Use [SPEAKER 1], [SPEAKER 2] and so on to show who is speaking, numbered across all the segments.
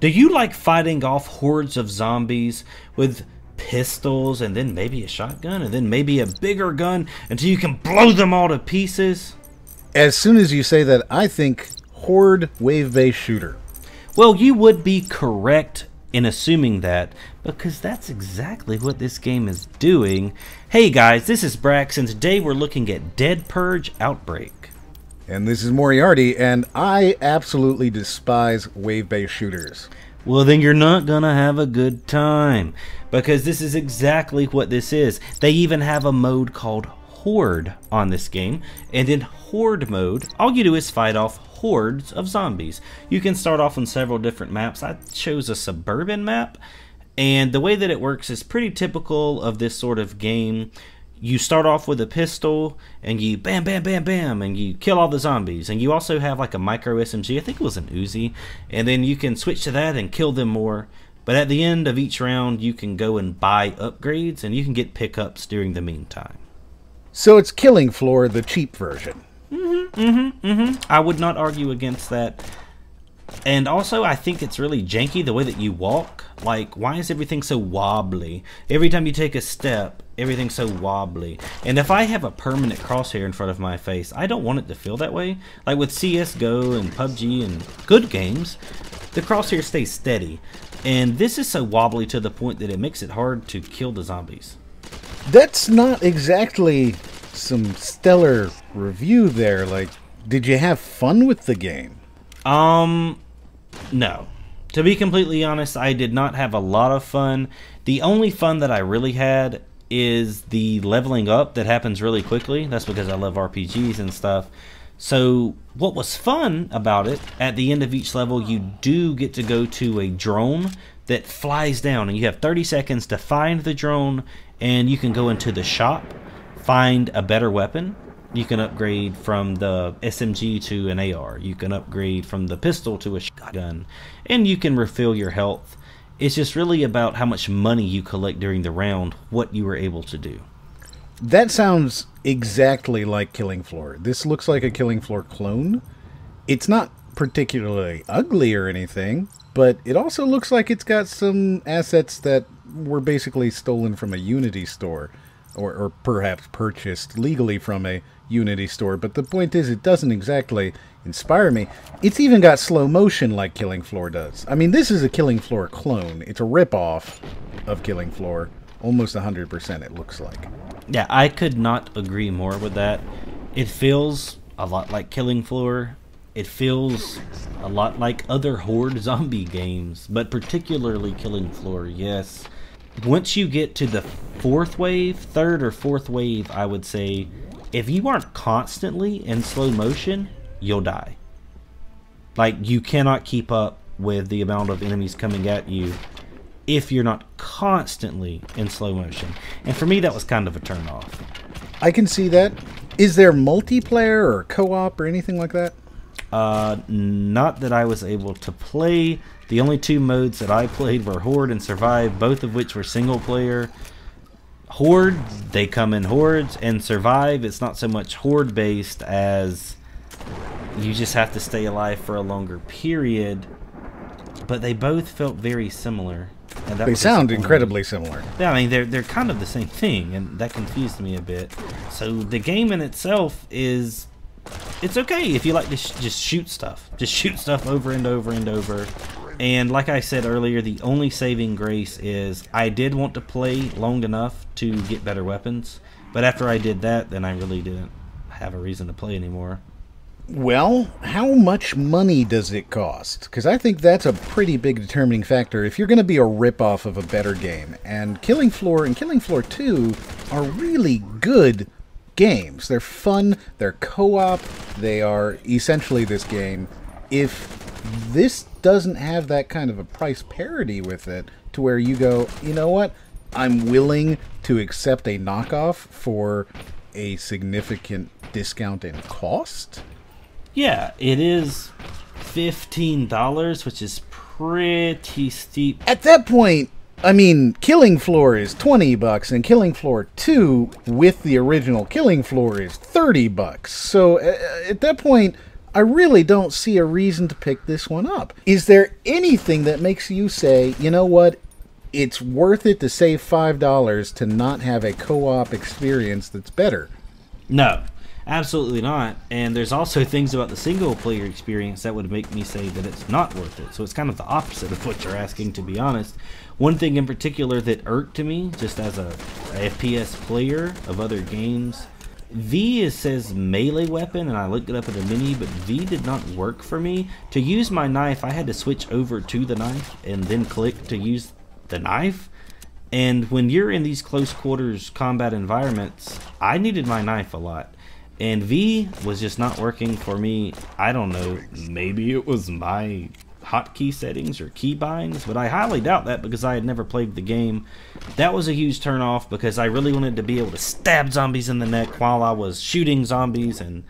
[SPEAKER 1] Do you like fighting off hordes of zombies with pistols and then maybe a shotgun and then maybe a bigger gun until you can blow them all to pieces?
[SPEAKER 2] As soon as you say that, I think horde wave-based shooter.
[SPEAKER 1] Well, you would be correct in assuming that, because that's exactly what this game is doing. Hey guys, this is Brax, and today we're looking at Dead Purge Outbreak.
[SPEAKER 2] And this is Moriarty, and I absolutely despise wave-based shooters.
[SPEAKER 1] Well, then you're not gonna have a good time, because this is exactly what this is. They even have a mode called Horde on this game, and in Horde mode, all you do is fight off hordes of zombies. You can start off on several different maps. I chose a suburban map, and the way that it works is pretty typical of this sort of game. You start off with a pistol, and you bam, bam, bam, bam, and you kill all the zombies. And you also have like a micro SMG, I think it was an Uzi, and then you can switch to that and kill them more. But at the end of each round, you can go and buy upgrades, and you can get pickups during the meantime.
[SPEAKER 2] So it's Killing Floor, the cheap version.
[SPEAKER 1] I would not argue against that. And also, I think it's really janky the way that you walk. Like, why is everything so wobbly? Every time you take a step, everything's so wobbly. And if I have a permanent crosshair in front of my face, I don't want it to feel that way. Like with CSGO and PUBG and good games, the crosshair stays steady. And this is so wobbly to the point that it makes it hard to kill the zombies.
[SPEAKER 2] That's not exactly some stellar review there. Like, did you have fun with the game?
[SPEAKER 1] No. To be completely honest, I did not have a lot of fun. The only fun that I really had is the leveling up that happens really quickly. That's because I love RPGs and stuff. So what was fun about it, at the end of each level, you do get to go to a drone that flies down, and you have 30 seconds to find the drone, and you can go into the shop, find a better weapon. You can upgrade from the SMG to an AR. You can upgrade from the pistol to a shotgun, and you can refill your health. It's just really about how much money you collect during the round, what you were able to do.
[SPEAKER 2] That sounds exactly like Killing Floor. This looks like a Killing Floor clone. It's not particularly ugly or anything, but it also looks like it's got some assets that were basically stolen from a Unity store, or perhaps purchased legally from a Unity store. But the point is, it doesn't exactly inspire me. It's even got slow motion like Killing Floor does. I mean, this is a Killing Floor clone. It's a ripoff of Killing Floor. Almost 100% it looks like.
[SPEAKER 1] Yeah, I could not agree more with that. It feels a lot like Killing Floor. It feels a lot like other Horde zombie games, but particularly Killing Floor, yes. Once you get to the third or fourth wave, I would say, if you aren't constantly in slow motion, you'll die. Like, you cannot keep up with the amount of enemies coming at you if you're not constantly in slow motion. And for me, that was kind of a turn off.
[SPEAKER 2] I can see that. Is there multiplayer or co-op or anything like that?
[SPEAKER 1] Not that I was able to play. The only two modes that I played were Horde and Survive, both of which were single player. Horde, they come in hordes, and Survive, it's not so much horde based as you just have to stay alive for a longer period, but they both felt very similar. And
[SPEAKER 2] they sound incredibly similar.
[SPEAKER 1] Yeah, I mean, they're kind of the same thing, and that confused me a bit. So the game in itself is, it's okay if you like to just shoot stuff. Just shoot stuff over and over and over. And like I said earlier, the only saving grace is I did want to play long enough to get better weapons. But after I did that, then I really didn't have a reason to play anymore.
[SPEAKER 2] Well, how much money does it cost? Because I think that's a pretty big determining factor if you're going to be a ripoff of a better game. And Killing Floor and Killing Floor 2 are really good games. They're fun, they're co-op, they are essentially this game. If this doesn't have that kind of a price parity with it, to where you go, you know what, I'm willing to accept a knockoff for a significant discount in cost?
[SPEAKER 1] Yeah, it is $15, which is pretty steep.
[SPEAKER 2] At that point, I mean, Killing Floor is $20, and Killing Floor 2 with the original Killing Floor is $30. So at that point, I really don't see a reason to pick this one up. Is there anything that makes you say, you know what, it's worth it to save $5 to not have a co-op experience that's better?
[SPEAKER 1] No, absolutely not. And there's also things about the single-player experience that would make me say that it's not worth it. So it's kind of the opposite of what you're asking, to be honest. One thing in particular that irked me, just as a FPS player of other games, V says melee weapon, and I looked it up in the menu, but V did not work for me. To use my knife, I had to switch over to the knife and then click to use the knife. And when you're in these close quarters combat environments, I needed my knife a lot. And V was just not working for me. I don't know, maybe it was my hotkey settings or key binds, but I highly doubt that because I had never played the game. That was a huge turn off because I really wanted to be able to stab zombies in the neck while I was shooting zombies, and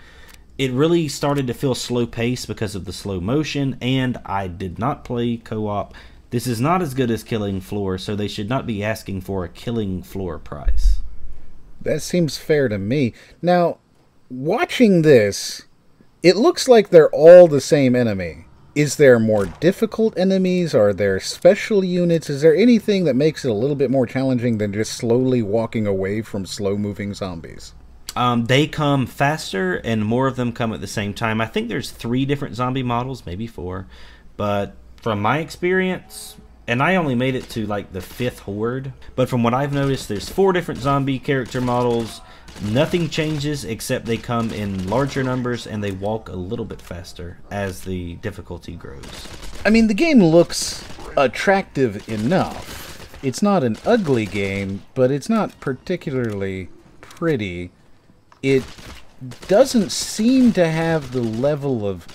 [SPEAKER 1] it really started to feel slow paced because of the slow motion, and I did not play co-op. This is not as good as Killing Floor, so they should not be asking for a Killing Floor price.
[SPEAKER 2] That seems fair to me. Now, watching this, it looks like they're all the same enemy. Is there more difficult enemies? Are there special units? Is there anything that makes it a little bit more challenging than just slowly walking away from slow-moving zombies?
[SPEAKER 1] They come faster, and more of them come at the same time. I think there's 3 different zombie models, maybe 4. But from my experience, and I only made it to like the 5th horde, but from what I've noticed, there's 4 different zombie character models. Nothing changes except they come in larger numbers and they walk a little bit faster as the difficulty grows.
[SPEAKER 2] I mean, the game looks attractive enough. It's not an ugly game, but it's not particularly pretty. It doesn't seem to have the level of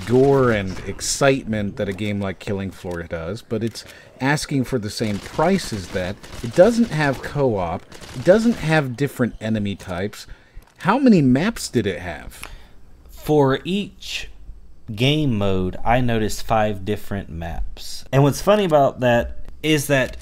[SPEAKER 2] gore and excitement that a game like Killing Floor does, but it's asking for the same price as that. It doesn't have co-op. It doesn't have different enemy types. How many maps did it have?
[SPEAKER 1] For each game mode, I noticed 5 different maps. And what's funny about that is that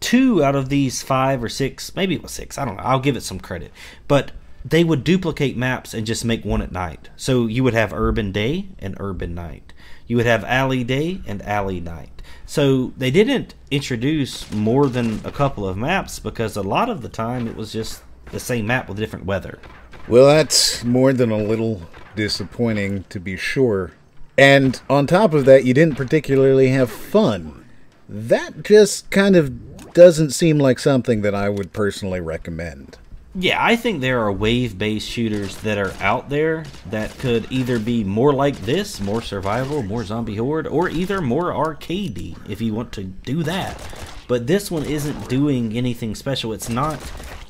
[SPEAKER 1] 2 out of these 5 or 6, maybe it was 6, I don't know, I'll give it some credit, but they would duplicate maps and just make one at night. So you would have Urban Day and Urban Night. You would have Alley Day and Alley Night. So they didn't introduce more than a couple of maps because a lot of the time it was just the same map with different weather.
[SPEAKER 2] Well, that's more than a little disappointing, to be sure. And on top of that, you didn't particularly have fun. That just kind of doesn't seem like something that I would personally recommend.
[SPEAKER 1] Yeah, I think there are wave-based shooters that are out there that could either be more like this, more survival, more zombie horde, or either more arcadey if you want to do that. But this one isn't doing anything special. It's not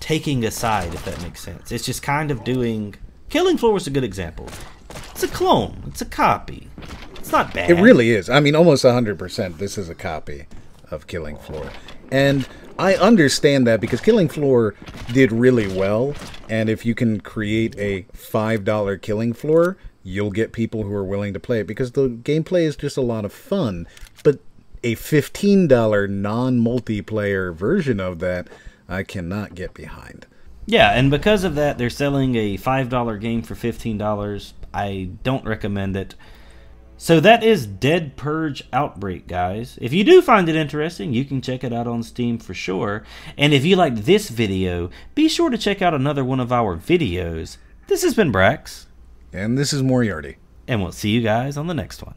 [SPEAKER 1] taking a side, if that makes sense. It's just kind of doing... Killing Floor was a good example. It's a clone. It's a copy. It's not bad.
[SPEAKER 2] It really is. I mean, almost 100% this is a copy of Killing Floor. And I understand that because Killing Floor did really well, and if you can create a $5 Killing Floor, you'll get people who are willing to play it because the gameplay is just a lot of fun. But a $15 non-multiplayer version of that, I cannot get behind.
[SPEAKER 1] Yeah, and because of that, they're selling a $5 game for $15. I don't recommend it. So that is Dead Purge Outbreak, guys. If you do find it interesting, you can check it out on Steam for sure. And if you liked this video, be sure to check out another one of our videos. This has been Brax.
[SPEAKER 2] And this is Moriarty.
[SPEAKER 1] And we'll see you guys on the next one.